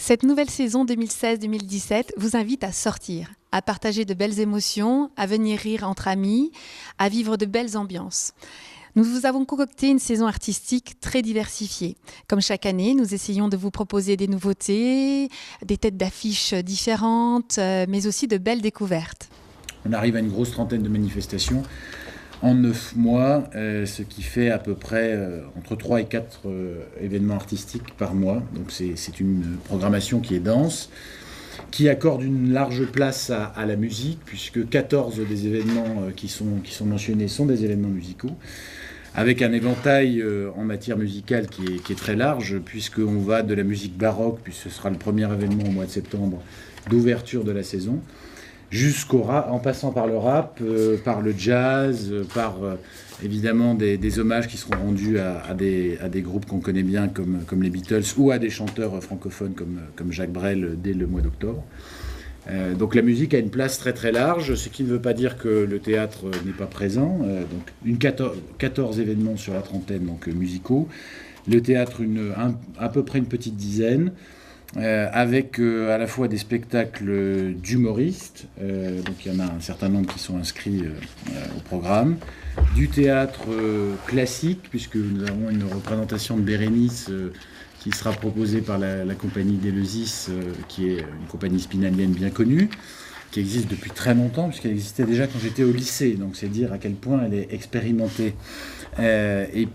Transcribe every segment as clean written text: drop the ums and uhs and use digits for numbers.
Cette nouvelle saison 2016-2017 vous invite à sortir, à partager de belles émotions, à venir rire entre amis, à vivre de belles ambiances. Nous vous avons concocté une saison artistique très diversifiée. Comme chaque année, nous essayons de vous proposer des nouveautés, des têtes d'affiches différentes, mais aussi de belles découvertes. On arrive à une grosse trentaine de manifestations en 9 mois, ce qui fait à peu près entre 3 et 4 événements artistiques par mois. Donc c'est une programmation qui est dense, qui accorde une large place à la musique, puisque 14 des événements qui sont mentionnés sont des événements musicaux, avec un éventail en matière musicale qui est très large, puisqu'on va de la musique baroque, puisque ce sera le premier événement au mois de septembre d'ouverture de la saison, jusqu'au rap, en passant par le rap, par le jazz, par évidemment des hommages qui seront rendus à des groupes qu'on connaît bien comme les Beatles, ou à des chanteurs francophones comme Jacques Brel dès le mois d'octobre. Donc la musique a une place très très large, ce qui ne veut pas dire que le théâtre n'est pas présent. Donc 14 événements sur la trentaine donc, musicaux. Le théâtre, à peu près une petite dizaine. Avec à la fois des spectacles d'humoristes, donc il y en a un certain nombre qui sont inscrits au programme, du théâtre classique, puisque nous avons une représentation de Bérénice qui sera proposée par la compagnie Deleusis, qui est une compagnie spinalienne bien connue, qui existe depuis très longtemps, puisqu'elle existait déjà quand j'étais au lycée, donc c'est dire à quel point elle est expérimentée. Et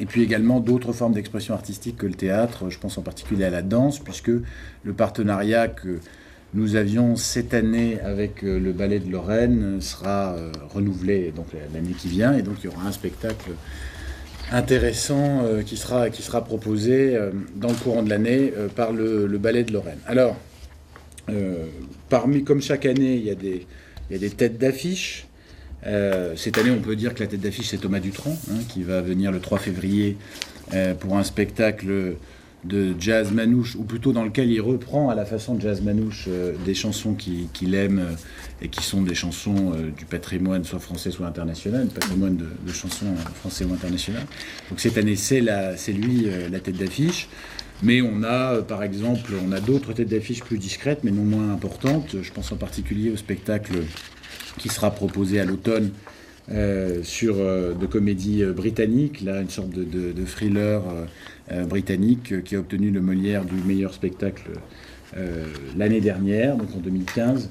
puis également d'autres formes d'expression artistique que le théâtre, je pense en particulier à la danse, puisque le partenariat que nous avions cette année avec le Ballet de Lorraine sera renouvelé donc, l'année qui vient, et donc il y aura un spectacle intéressant qui sera proposé dans le courant de l'année par le Ballet de Lorraine. Alors, comme chaque année, il y a des têtes d'affiche. Cette année, on peut dire que la tête d'affiche, c'est Thomas Dutronc, qui va venir le 3 février pour un spectacle de jazz manouche, ou plutôt dans lequel il reprend à la façon de jazz manouche des chansons qu'il aime et qui sont des chansons du patrimoine soit français soit international, du patrimoine de chansons français ou international. Donc cette année, c'est lui la tête d'affiche. Mais on a, par exemple, d'autres têtes d'affiche plus discrètes, mais non moins importantes. Je pense en particulier au spectacle qui sera proposé à l'automne de comédie britannique, là, une sorte de thriller britannique qui a obtenu le Molière du meilleur spectacle l'année dernière, donc en 2015,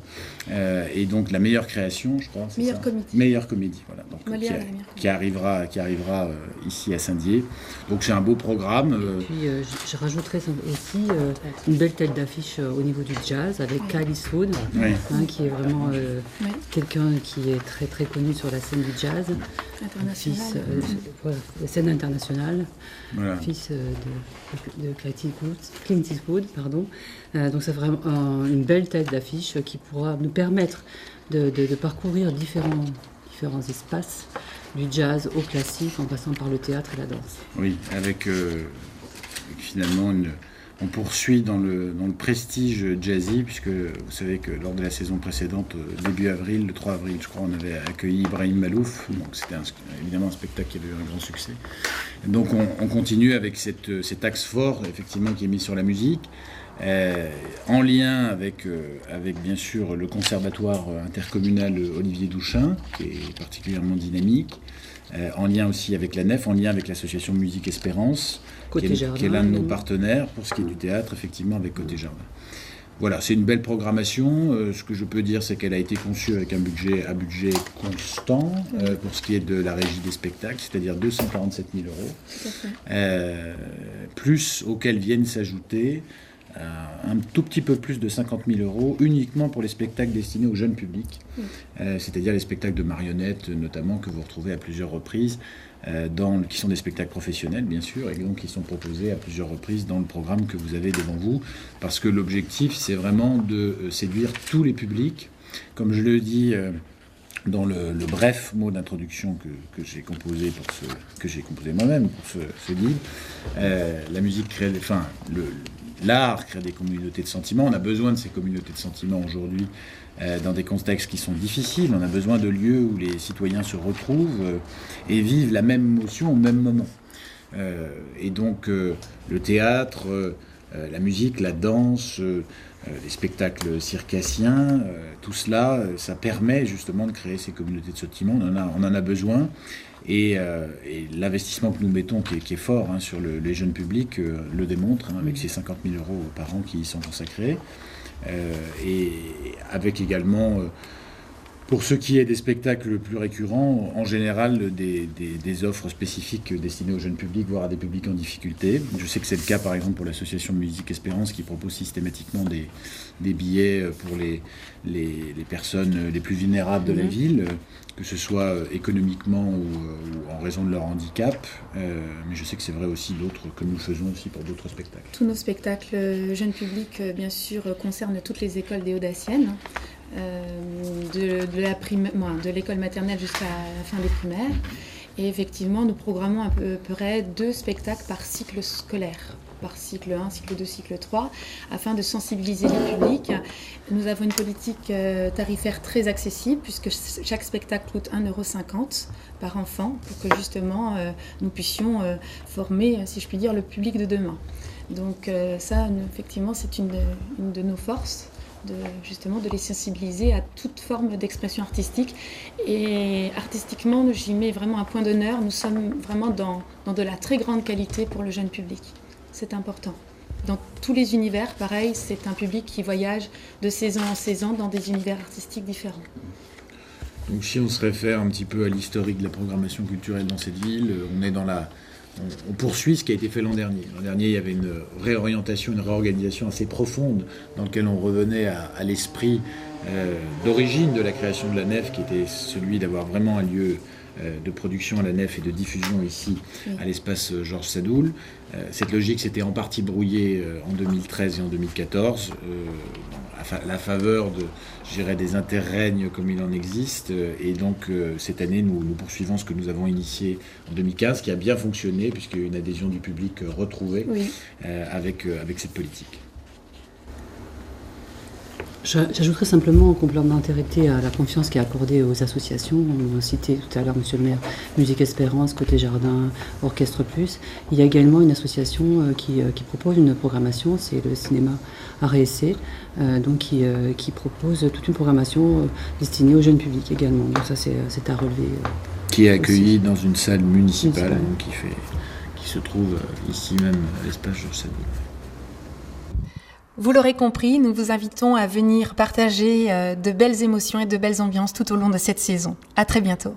et donc la meilleure création, je crois. Meilleure comédie. Meilleure comédie, voilà. Donc, Molière, qui arrivera ici à Saint-Dié. Donc c'est un beau programme. Et puis je rajouterais aussi une belle tête d'affiche au niveau du jazz avec Kyle Eastwood, qui est vraiment quelqu'un qui est très très connu sur la scène du jazz. Scène internationale, fils de Clint Eastwood, pardon. Donc c'est vraiment une belle tête d'affiche qui pourra nous permettre de parcourir différents espaces, du jazz au classique en passant par le théâtre et la danse. Oui, avec finalement on poursuit dans le prestige jazzy, puisque vous savez que lors de la saison précédente, début avril, le 3 avril, je crois, on avait accueilli Ibrahim Malouf. Donc c'était évidemment un spectacle qui avait eu un grand succès. Donc on continue avec cet axe fort, effectivement, qui est mis sur la musique, en lien avec bien sûr le conservatoire intercommunal Olivier Douchin, qui est particulièrement dynamique, en lien aussi avec la Nef, en lien avec l'association Musique Espérance, qui est l'un de nos partenaires pour ce qui est du théâtre, effectivement, avec Côté Jardin. Voilà, c'est une belle programmation. Ce que je peux dire, c'est qu'elle a été conçue avec un budget constant pour ce qui est de la régie des spectacles, c'est-à-dire 247 000 €, plus auxquels viennent s'ajouter un tout petit peu plus de 50 000 € uniquement pour les spectacles destinés au jeune public, c'est-à-dire les spectacles de marionnettes notamment que vous retrouvez à plusieurs reprises, qui sont des spectacles professionnels bien sûr, et donc qui sont proposés à plusieurs reprises dans le programme que vous avez devant vous, parce que l'objectif c'est vraiment de séduire tous les publics, comme je le dis dans le bref mot d'introduction que j'ai composé moi-même pour ce livre. La musique crée, l'art crée des communautés de sentiments. On a besoin de ces communautés de sentiments aujourd'hui dans des contextes qui sont difficiles. On a besoin de lieux où les citoyens se retrouvent et vivent la même émotion au même moment. Et donc le théâtre, la musique, la danse, les spectacles circassiens, tout cela, ça permet justement de créer ces communautés de sautillement. On en a besoin. Et l'investissement que nous mettons, qui est fort sur les jeunes publics, le démontre, avec ces 50 000 € par an qui y sont consacrés. Et avec également, pour ce qui est des spectacles plus récurrents, en général des offres spécifiques destinées aux jeunes publics, voire à des publics en difficulté. Je sais que c'est le cas par exemple pour l'association Musique Espérance qui propose systématiquement des billets pour les personnes les plus vulnérables de la ville, que ce soit économiquement ou en raison de leur handicap. Mais je sais que c'est vrai aussi que nous faisons aussi pour d'autres spectacles. Tous nos spectacles jeunes publics, bien sûr, concernent toutes les écoles des Hauts-Daciennes. De l'école maternelle jusqu'à la fin des primaires. Et effectivement, nous programmons à peu près 2 spectacles par cycle scolaire, par cycle 1, cycle 2, cycle 3, afin de sensibiliser les publics. Nous avons une politique tarifaire très accessible, puisque chaque spectacle coûte 1,50 € par enfant, pour que justement nous puissions former, si je puis dire, le public de demain. Donc ça, effectivement, c'est une de nos forces. De les sensibiliser à toute forme d'expression artistique. Et artistiquement, j'y mets vraiment un point d'honneur. Nous sommes vraiment dans de la très grande qualité pour le jeune public. C'est important. Dans tous les univers, pareil, c'est un public qui voyage de saison en saison dans des univers artistiques différents. Donc si on se réfère un petit peu à l'historique de la programmation culturelle dans cette ville, on poursuit ce qui a été fait l'an dernier. L'an dernier, il y avait une réorientation, une réorganisation assez profonde dans laquelle on revenait à l'esprit d'origine de la création de la Nef, qui était celui d'avoir vraiment un lieu de production à la Nef et de diffusion ici à l'espace Georges Sadoul. Cette logique s'était en partie brouillée en 2013 et en 2014, à la faveur des interrègnes comme il en existe. Et donc cette année, nous poursuivons ce que nous avons initié en 2015, qui a bien fonctionné, puisqu'il y a eu une adhésion du public retrouvée avec cette politique. J'ajouterais simplement en complémentarité à la confiance qui est accordée aux associations. On a cité tout à l'heure, Monsieur le maire, Musique Espérance, Côté Jardin, Orchestre Plus. Il y a également une association qui propose une programmation, c'est le cinéma Art et Essai, qui propose toute une programmation destinée au jeune public également. Donc ça, c'est à relever. Qui est accueilli dans une salle municipale qui se trouve ici même à l'espace Georges Sadoul. Vous l'aurez compris, nous vous invitons à venir partager de belles émotions et de belles ambiances tout au long de cette saison. À très bientôt.